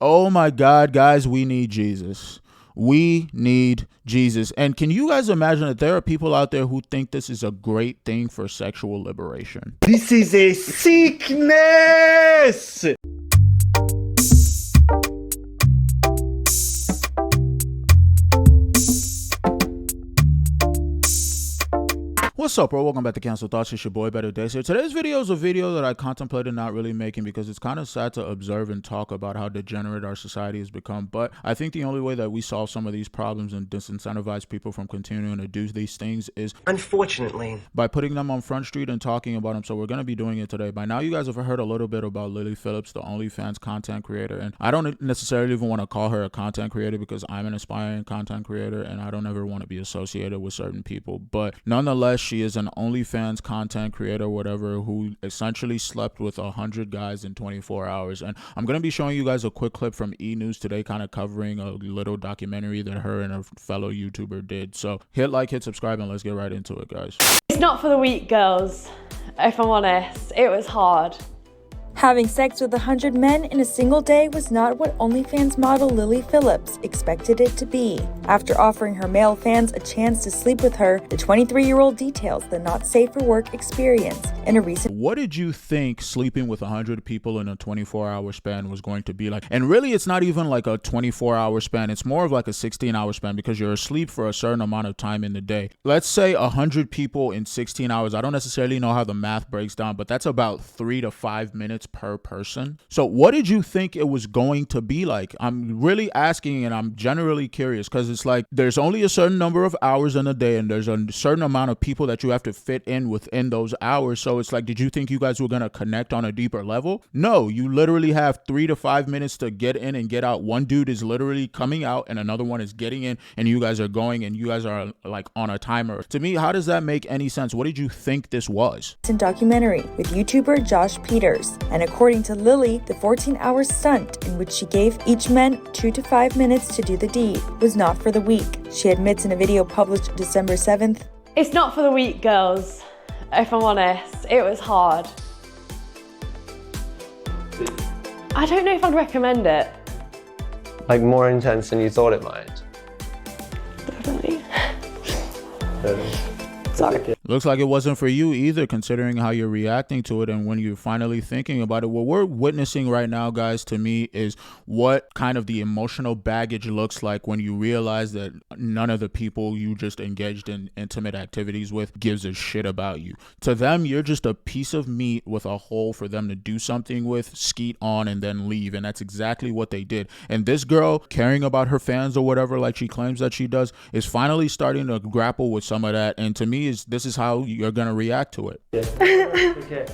Oh my God, guys, we need Jesus. We need Jesus. And can you guys imagine that there are people out there who think this is a great thing for sexual liberation? This is a sickness! What's up, bro? Welcome back to Cancel Thoughts. It's your boy Better Days here. Today's video is a video that I contemplated not really making because it's kind of sad to observe and talk about how degenerate our society has become. But I think the only way that we solve some of these problems and disincentivize people from continuing to do these things is, unfortunately, by putting them on Front Street and talking about them. So we're going to be doing it today. By now, you guys have heard a little bit about Phillips, the OnlyFans content creator. And I don't necessarily even want to call her a content creator because I'm an aspiring content creator and I don't ever want to be associated with certain people. But nonetheless, she is an OnlyFans content creator, whatever, who essentially slept with 100 guys in 24 hours. And I'm going to be showing you guys a quick clip from E! News today, kind of covering a little documentary that her and a fellow YouTuber did. So hit like, hit subscribe, and let's get right into it, guys. It's not for the weak, girls. If I'm honest, it was hard. Having sex with 100 men in a single day was not what OnlyFans model Phillips expected it to be. After offering her male fans a chance to sleep with her, the 23-year-old details the not safe for work experience in a recent... What did you think sleeping with 100 people in a 24-hour span was going to be like? And really, it's not even like a 24-hour span. It's more of like a 16-hour span because you're asleep for a certain amount of time in the day. Let's say 100 people in 16 hours. I don't necessarily know how the math breaks down, but that's about 3 to 5 minutes per person. So what did you think it was going to be like? I'm really asking, and I'm generally curious because it's like there's only a certain number of hours in a day and there's a certain amount of people that you have to fit in within those hours. So it's like, did you think you guys were going to connect on a deeper level? No, you literally have 3 to 5 minutes to get in and get out. One dude is literally coming out and another one is getting in, and you guys are going and you guys are like on a timer. To me, how does that make any sense? What did you think this was? Documentary with YouTuber Josh Peters. And according to Lily, the 14-hour stunt in which she gave each man 2 to 5 minutes to do the deed was not for the weak. She admits in a video published December 7th, It's not for the weak, girls. If I'm honest, it was hard. I don't know if I'd recommend it. Like more intense than you thought it might? Definitely. Really? Sorry. Looks like it wasn't for you either, considering how you're reacting to it and when you're finally thinking about it. What we're witnessing right now, guys, to me, is what kind of the emotional baggage looks like when you realize that none of the people you just engaged in intimate activities with gives a shit about you. To them, you're just a piece of meat with a hole for them to do something with, skeet on, and then leave. And that's exactly what they did. And this girl, caring about her fans or whatever, like she claims that she does, is finally starting to grapple with some of that. And to me, this is how you're gonna react to it. Okay,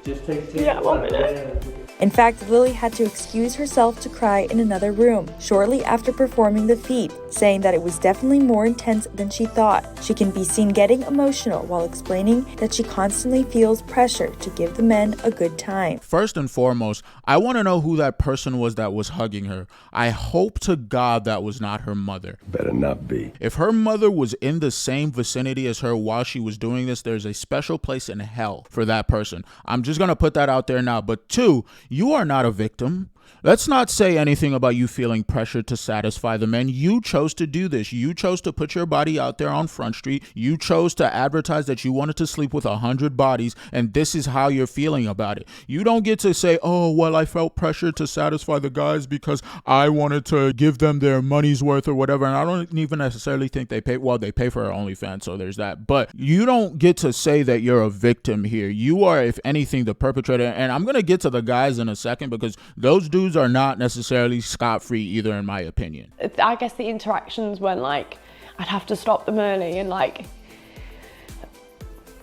just take 1 minute. In fact, Lily had to excuse herself to cry in another room shortly after performing the feat, saying that it was definitely more intense than she thought. She can be seen getting emotional while explaining that she constantly feels pressure to give the men a good time. First and foremost, I want to know who that person was that was hugging her. I hope to God that was not her mother. Better not be. If her mother was in the same vicinity as her while she was doing this, there's a special place in hell for that person. I'm just going to put that out there now. But two, you are not a victim. Let's not say anything about you feeling pressured to satisfy the men. You chose to do this. You chose to put your body out there on Front Street. You chose to advertise that you wanted to sleep with 100 bodies, and this is how you're feeling about it. You don't get to say, oh, well, I felt pressured to satisfy the guys because I wanted to give them their money's worth or whatever. And I don't even necessarily think they pay. Well, they pay for her OnlyFans, so there's that. But you don't get to say that you're a victim here. You are, if anything, the perpetrator. And I'm going to get to the guys in a second because those dudes are not necessarily scot-free either, in my opinion. I guess the interactions when like I'd have to stop them early and like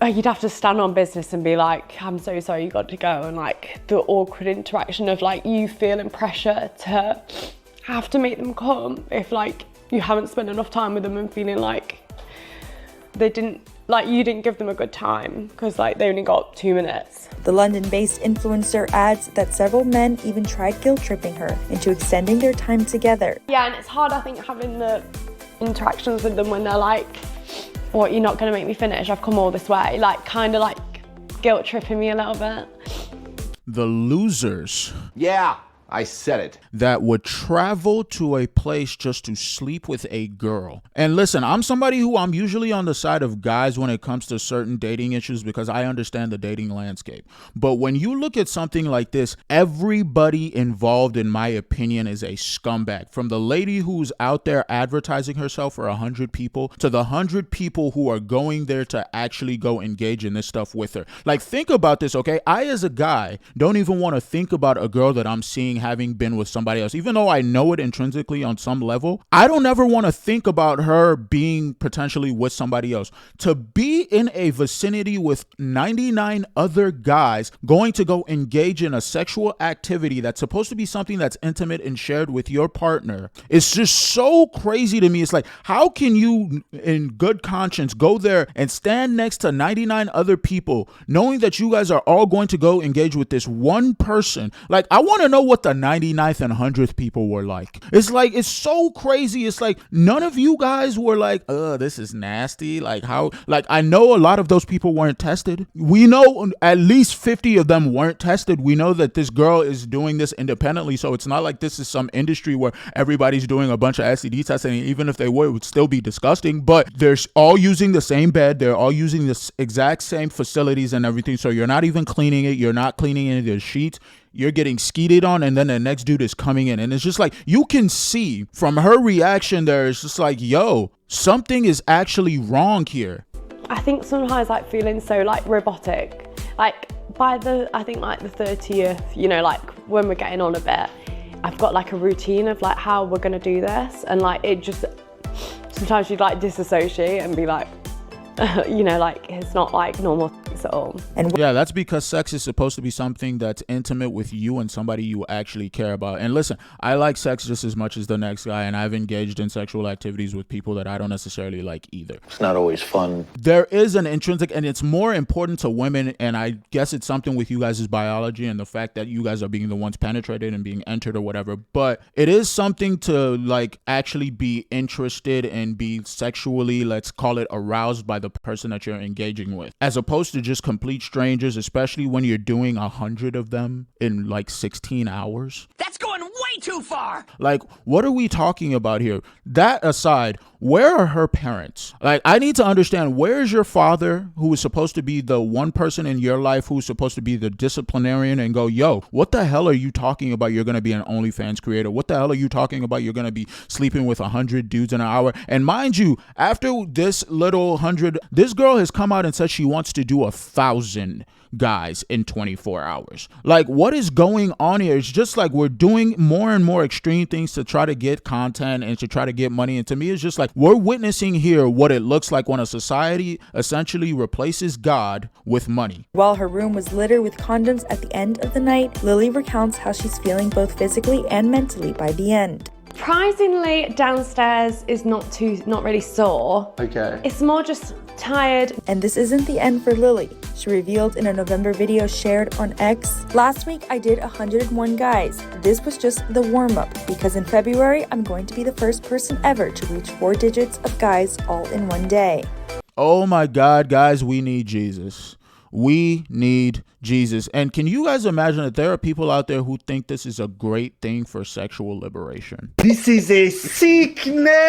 you'd have to stand on business and be like, I'm so sorry, you got to go, and like the awkward interaction of like you feeling pressure to have to make them come if like you haven't spent enough time with them and feeling like they didn't, like you didn't give them a good time because like they only got 2 minutes. The London-based influencer adds that several men even tried guilt-tripping her into extending their time together. Yeah, and it's hard, I think, having the interactions with them when they're like, what, you're not going to make me finish? I've come all this way. Like, kind of like guilt-tripping me a little bit. The losers. Yeah, I said it. that would travel to a place just to sleep with a girl. And listen, I'm somebody who I'm usually on the side of guys when it comes to certain dating issues because I understand the dating landscape. But when you look at something like this, everybody involved, in my opinion, is a scumbag. From the lady who's out there advertising herself for 100 people to the 100 people who are going there to actually go engage in this stuff with her. Like, think about this, okay? I, as a guy, don't even want to think about a girl that I'm seeing having been with somebody else. Even though I know it intrinsically on some level, I don't ever want to think about her being potentially with somebody else. To be in a vicinity with 99 other guys going to go engage in a sexual activity that's supposed to be something that's intimate and shared with your partner, it's just so crazy to me. It's like, how can you in good conscience go there and stand next to 99 other people knowing that you guys are all going to go engage with this one person? Like, I want to know what the 99th and 100th people were like. It's like, it's so crazy. It's like, none of you guys were like, this is nasty. Like, how, like, I know a lot of those people weren't tested. We know at least 50 of them weren't tested. We know that this girl is doing this independently. So it's not like this is some industry where everybody's doing a bunch of STD testing. And even if they were, it would still be disgusting. But they're all using the same bed. They're all using the exact same facilities and everything. So you're not even cleaning it. You're not cleaning any of the sheets. You're getting skeeted on, and then the next dude is coming in. And it's just like, you can see from her reaction there, it's just like, yo, something is actually wrong here. I think sometimes like feeling so like robotic, like by the, I think like the 30th, you know, like when we're getting on a bit, I've got like a routine of like how we're gonna do this. And like, it just, sometimes you'd like disassociate and be like, you know, like it's not like normal at all. And yeah, that's because sex is supposed to be something that's intimate with you and somebody you actually care about. And listen, I like sex just as much as the next guy, and I've engaged in sexual activities with people that I don't necessarily like either. It's not always fun. There is an intrinsic, and it's more important to women, and I guess it's something with you guys' biology and the fact that you guys are being the ones penetrated and being entered or whatever, but it is something to like actually be interested and be sexually, let's call it, aroused by the person that you're engaging with, as opposed to just complete strangers, especially when you're doing 100 of them in like 16 hours. That's going way too far. Like, what are we talking about here? That aside, where are her parents? Like, I need to understand, where is your father, who is supposed to be the one person in your life who's supposed to be the disciplinarian and go, yo, what the hell are you talking about? You're going to be an OnlyFans creator. What the hell are you talking about? You're going to be sleeping with 100 dudes in an hour. And mind you, after this little 100, this girl has come out and said she wants to do 1,000 guys in 24 hours. Like, what is going on here? It's just like we're doing more and more extreme things to try to get content and to try to get money. And to me, it's just like we're witnessing here what it looks like when a society essentially replaces God with money. while her room was littered with condoms at the end of the night, Lily recounts how she's feeling both physically and mentally by the end. Surprisingly, downstairs is not really sore. Okay. It's more just tired. And this isn't the end for Lily. She revealed in a November video shared on X, "Last week I did 101 guys. This was just the warm-up because in February I'm going to be the first person ever to reach 4 digits of guys all in one day." Oh my God, guys, we need Jesus. We need Jesus. And can you guys imagine that there are people out there who think this is a great thing for sexual liberation? This is a sickness.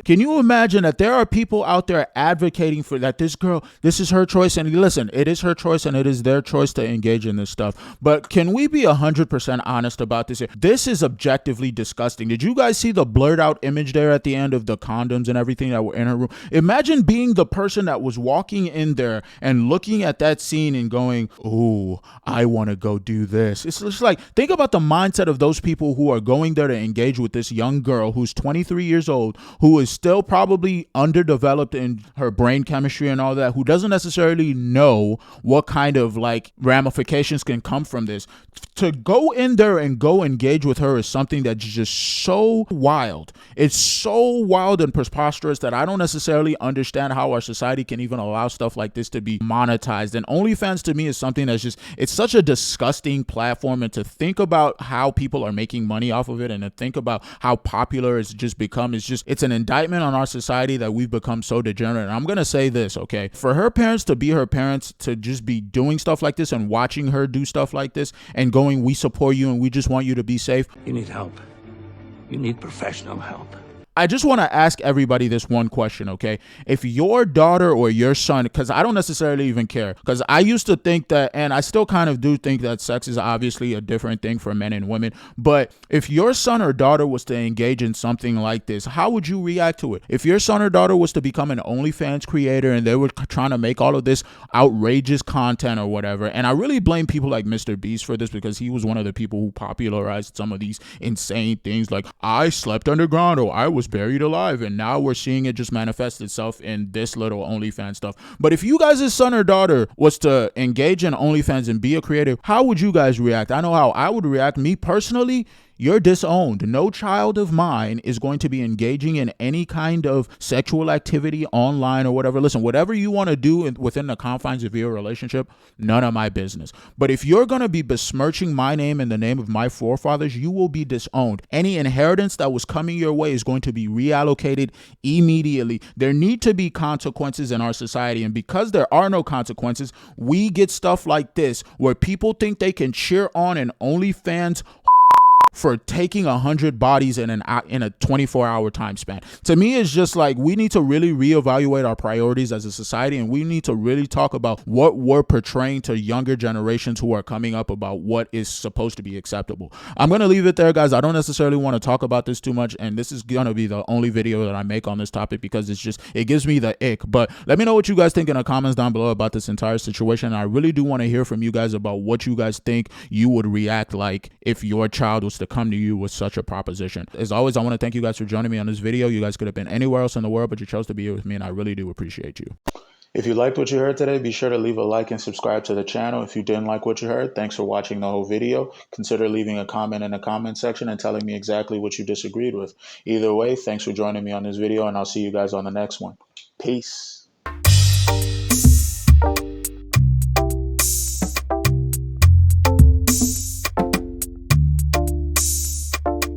Can you imagine that there are people out there advocating for that? This girl, this is her choice. And listen, it is her choice and it is their choice to engage in this stuff. But can we be 100% honest about this? This is objectively disgusting. Did you guys see the blurred out image there at the end of the condoms and everything that were in her room? Imagine being the person that was walking in there and looking at that scene and going, oh, I want to go do this. It's just like, think about the mindset of those people who are going there to engage with this young girl who's 23 years old, who is still probably underdeveloped in her brain chemistry and all that, who doesn't necessarily know what kind of like ramifications can come from this. To go in there and go engage with her is something that's just so wild. It's so wild and preposterous that I don't necessarily understand how our society can even allow stuff like this to be monitored monetized. And OnlyFans to me is something that's just, it's such a disgusting platform. And to think about how people are making money off of it, and to think about how popular it's just become, it's an indictment on our society that we've become so degenerate. And I'm going to say this, okay? For her parents to be her parents, to just be doing stuff like this and watching her do stuff like this and going, we support you and we just want you to be safe. You need help. You need professional help. I just want to ask everybody this one question, okay? If your daughter or your son, because I don't necessarily even care, because I used to think that, and I still kind of do think that sex is obviously a different thing for men and women, but if your son or daughter was to engage in something like this, how would you react to it? If your son or daughter was to become an OnlyFans creator and they were trying to make all of this outrageous content or whatever, and I really blame people like Mr. Beast for this, because he was one of the people who popularized some of these insane things like, I slept underground, or I was buried alive, and now we're seeing it just manifest itself in this little OnlyFans stuff. But if you guys' son or daughter was to engage in OnlyFans and be a creator, how would you guys react? I know how I would react. Me personally, you're disowned. No child of mine is going to be engaging in any kind of sexual activity online or whatever. Listen, whatever you want to do within the confines of your relationship, none of my business. But if you're going to be besmirching my name and the name of my forefathers, you will be disowned. Any inheritance that was coming your way is going to be reallocated immediately. There need to be consequences in our society. And because there are no consequences, we get stuff like this where people think they can cheer on an OnlyFans for taking 100 bodies in a 24-hour time span. To me, it's just like, we need to really reevaluate our priorities as a society, and we need to really talk about what we're portraying to younger generations who are coming up about what is supposed to be acceptable. I'm going to leave it there, guys. I don't necessarily want to talk about this too much, and this is going to be the only video that I make on this topic because it gives me the ick. But let me know what you guys think in the comments down below about this entire situation. I really do want to hear from you guys about what you guys think you would react like if your child was to come to you with such a proposition. As always, I want to thank you guys for joining me on this video. You guys could have been anywhere else in the world, but you chose to be here with me, and I really do appreciate you. If you liked what you heard today, be sure to leave a like and subscribe to the channel. If you didn't like what you heard, thanks for watching the whole video. Consider leaving a comment in the comment section and telling me exactly what you disagreed with. Either way, thanks for joining me on this video, and I'll see you guys on the next one. Peace.